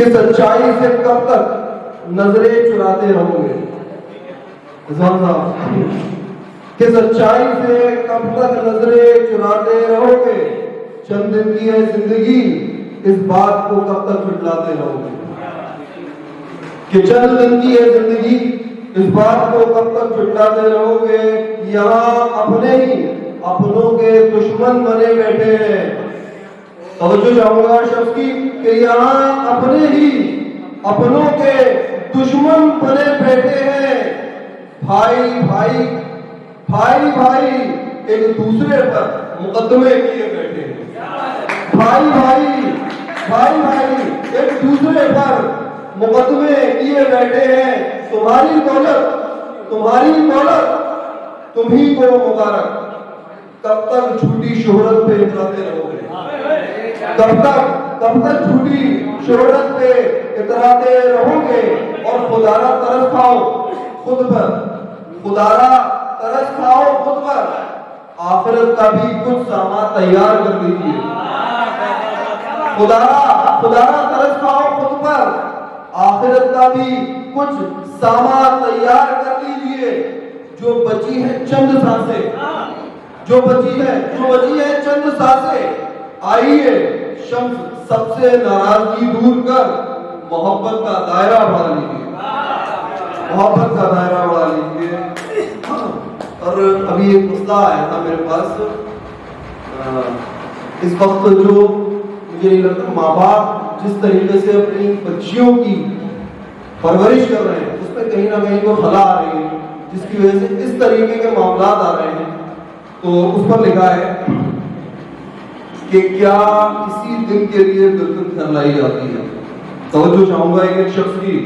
कि सच्चाई से कब तक नजरें चुराते रहोगे। कि सच्चाई से कब तक नजरें चुराते रहोगे। चंद दिन की है जिंदगी, इस बात को कब तक झुठलाते रहोगे। कि चंद दिन की है जिंदगी, इस बात को कब तक झुठलाते रहोगे। यहाँ अपने ही अपनों के दुश्मन बने बैठे हैं। तवज्जो चाहूंगा शब्द की कि यहाँ अपने ही अपनों के दुश्मन बने बैठे हैं। भाई भाई भाई भाई एक दूसरे पर मुकदमे किए बैठे हैं। भाई भाई भाई भाई एक दूसरे पर मुकदमे किए बैठे हैं। तुम्हारी दौलत तुम ही को मुबारक। कब तक झूठी शोहरत पे इतराते रहोगे। कब तक झूठी शोहरत पे इतराते रहोगे। और खुदारा तरस खाओ खुद पर, खुदारा तरस खाओ खुद पर। आखिरत का भी कुछ सामान तैयार कर लीजिए। खुदारा तरस खाओ खुद पर। आखिरत का भी कुछ सामान तैयार कर लीजिए। जो बची है चंद सांसें, जो बची है चंद सांसें। आइए शम्स सबसे नाराजगी दूर कर मोहब्बत का दायरा बढ़ा लीजिए। मोहब्बत का दायरा बढ़ा लीजिए। और अभी एक मसला आया था मेरे पास। इस वक्त जो मुझे नहीं लगता माँ बाप जिस तरीके से अपनी बच्चियों की परवरिश कर रहे हैं उसमें कहीं ना कहीं वो खला आ रही है, जिसकी वजह से इस तरीके के मामला आ रहे हैं। तो उस पर लिखा है कि क्या इसी दिन के लिए दुल्हन घर लाई जाती है। तवज्जो चाहूंगा एक शख्स की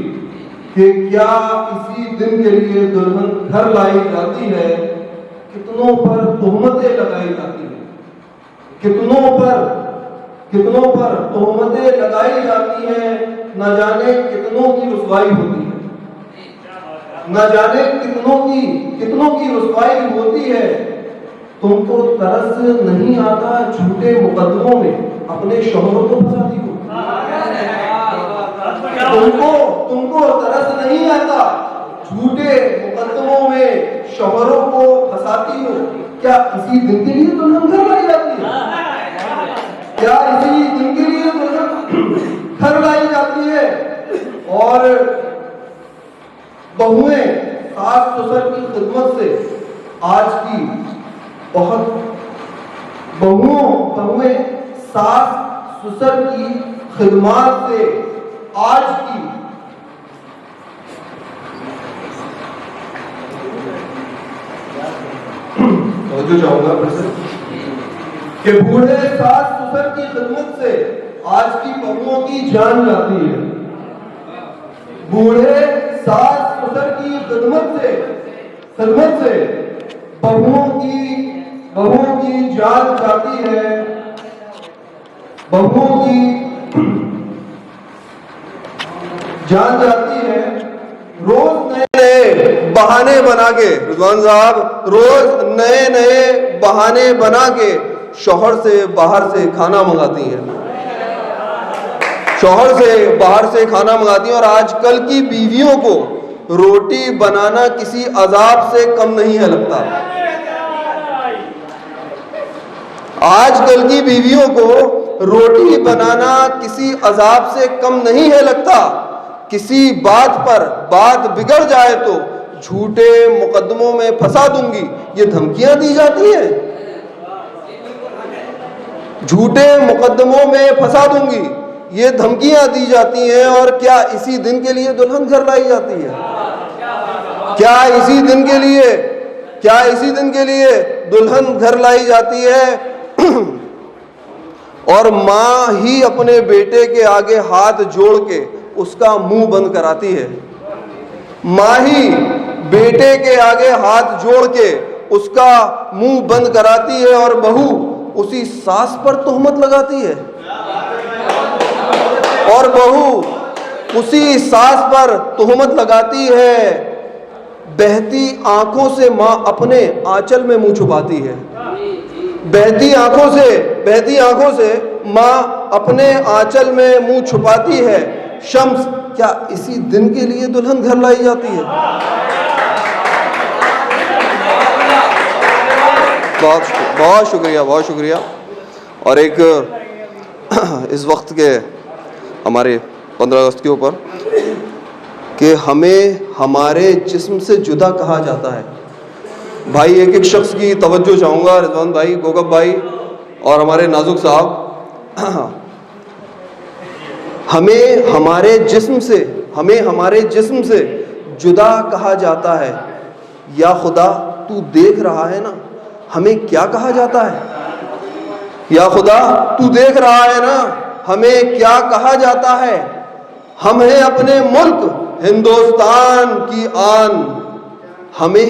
कि क्या इसी दिन के लिए दुल्हन घर लाई जाती है। कितनों पर तोहमतें लगाई जाती है, कितनों पर तोहमतें लगाई जाती हैं। न जाने कितनों की रुसवाई होती है, न जाने कितनों की रुसवाई होती है। तुमको तरस नहीं आता झूठे मुकदमों में अपने शोहरों को फंसाती हो। तुमको तरस नहीं आता झूठे मुकदमों में शोहरों को फंसाती हो। क्या इसी दिन के लिए दुल्हन घर लाई जाती है। क्या इसी दिन के लिए दुल्हन घर लाई जाती है। और बहुएं सास ससुर की खिदमत से आज की बहुत बहुएं सास ससुर की खिदमत से आज की जो चाहूंगा कि बूढ़े सास ससुर की खिदमत से आज की बहुओं की जान जाती है। बूढ़े सास ससुर की खिदमत से बहुओं की जान जाती है। बहुओं की जान जाती है। रोज नए बहाने बना के रिजवान साहब, रोज नए बहाने बना के शौहर से बाहर से खाना मंगाती हैं। शौहर से बाहर से खाना मंगाती हैं। और आजकल की बीवियों को रोटी बनाना किसी अजाब से कम नहीं है लगता। आजकल की बीवियों को रोटी बनाना किसी अजाब से कम नहीं है लगता। किसी बात पर बात बिगड़ जाए तो झूठे मुकदमों में फंसा दूंगी, ये धमकियां दी जाती हैं। झूठे मुकदमों में फंसा दूंगी, ये धमकियां दी जाती हैं। और क्या इसी दिन के लिए दुल्हन घर लाई जाती है। क्या इसी दिन के लिए दुल्हन घर लाई जाती है। और माँ ही अपने बेटे के आगे हाथ जोड़ के उसका मुंह बंद कराती है। माँ ही बेटे के आगे हाथ जोड़ के उसका मुंह बंद कराती है। और बहू उसी सास पर तोहमत लगाती है। और बहू उसी सास पर तोहमत लगाती है। बहती आंखों से माँ अपने आंचल में मुंह छुपाती है। बहती आंखों से माँ अपने आंचल में मुंह छुपाती है। शम्स, क्या इसी दिन के लिए दुल्हन घर लाई जाती है? बहुत शुक्रिया, बहुत शुक्रिया। और एक इस वक्त के हमारे 15 अगस्त के ऊपर कि हमें हमारे जिस्म से जुदा कहा जाता है। भाई एक एक शख्स की तवज्जो चाहूँगा, रिजवान भाई, गोगब भाई और हमारे नाजुक साहब। हमें हमारे जिस्म से जुदा कहा जाता है। या खुदा तू देख रहा है ना हमें क्या कहा जाता है? या खुदा तू देख रहा है ना हमें क्या कहा जाता है? हम हैं अपने मुल्क हिंदुस्तान की आन, हमें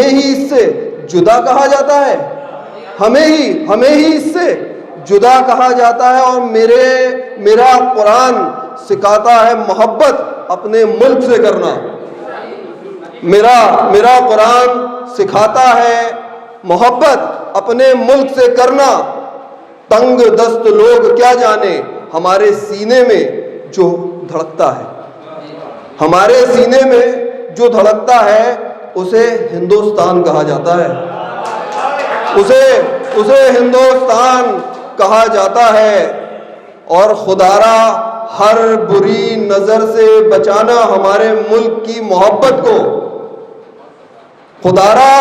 ही इससे जुदा कहा जाता है। हमें ही इससे जुदा कहा जाता है। और मेरा कुरान सिखाता है मोहब्बत अपने मुल्क से करना। मेरा कुरान सिखाता है मोहब्बत अपने मुल्क से करना। तंग दस्त लोग क्या जाने हमारे सीने में जो धड़कता है, हमारे सीने में जो धड़कता है उसे हिंदुस्तान कहा जाता है। उसे हिंदुस्तान कहा जाता है। और खुदारा हर बुरी नजर से बचाना हमारे मुल्क की मोहब्बत को, खुदारा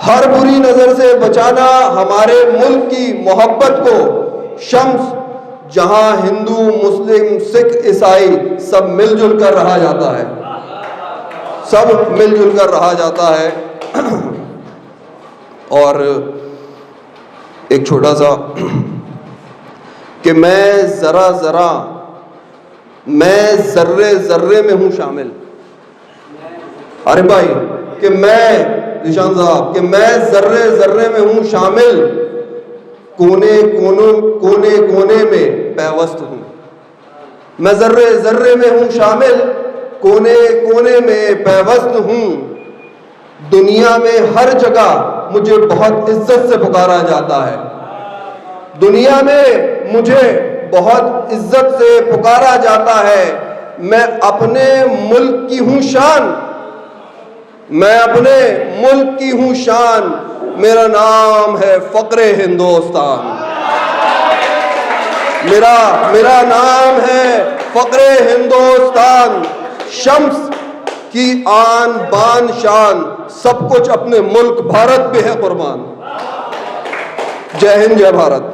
हर बुरी नजर से बचाना हमारे मुल्क की मोहब्बत को। शम्स जहां हिंदू मुस्लिम सिख ईसाई सब मिलजुल कर रहा जाता है, सब मिलजुल कर रहा जाता है। और एक छोटा सा कि मैं जर्रे जर्रे में हूं शामिल। अरे भाई कि मैं निशान साहब कि मैं जर्रे जर्रे में हूं शामिल, कोने कोने में पैवस्त हूं। मैं जर्रे जर्रे में हूं शामिल, कोने कोने में पैवस्त हूं। दुनिया में हर जगह मुझे बहुत इज्जत से पुकारा जाता है। दुनिया में मुझे बहुत इज्जत से पुकारा जाता है। मैं अपने मुल्क की हूं शान, मैं अपने मुल्क की हूं शान। मेरा नाम है फक्रे हिंदुस्तान, मेरा नाम है फक्रे हिंदुस्तान। शम्स की आन बान शान, सब कुछ अपने मुल्क भारत पे है कुर्बान। जय हिंद, जय भारत।